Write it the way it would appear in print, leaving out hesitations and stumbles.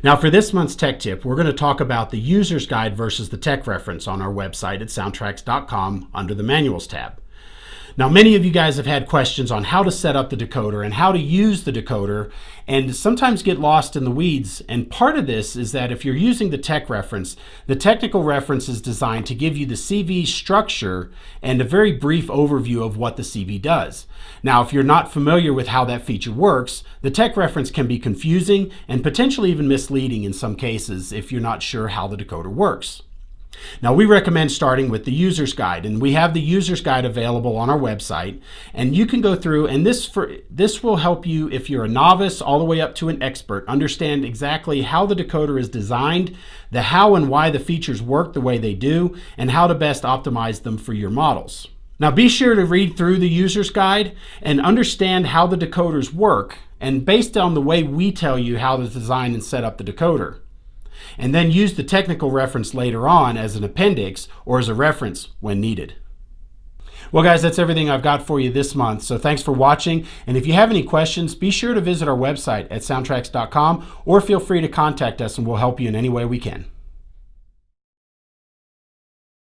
Now for this month's tech tip, we're going to talk about the user's guide versus the tech reference on our website at SoundTraxx.com under the Manuals tab. Now, many of you guys have had questions on how to set up the decoder and how to use the decoder, and sometimes get lost in the weeds. And part of this is that if you're using the tech reference, the technical reference is designed to give you the CV structure and a very brief overview of what the CV does. Now, if you're not familiar with how that feature works, the tech reference can be confusing and potentially even misleading in some cases if you're not sure how the decoder works. Now, we recommend starting with the user's guide, and we have the user's guide available on our website, and you can go through, and this will help you, if you're a novice all the way up to an expert, understand exactly how the decoder is designed, the how and why the features work the way they do, and how to best optimize them for your models. Now, be sure to read through the user's guide and understand how the decoders work, and based on the way we tell you how to design and set up the decoder. And then use the technical reference later on as an appendix or as a reference when needed. Well guys, that's everything I've got for you this month, so thanks for watching, and if you have any questions, be sure to visit our website at SoundTraxx.com or feel free to contact us and we'll help you in any way we can.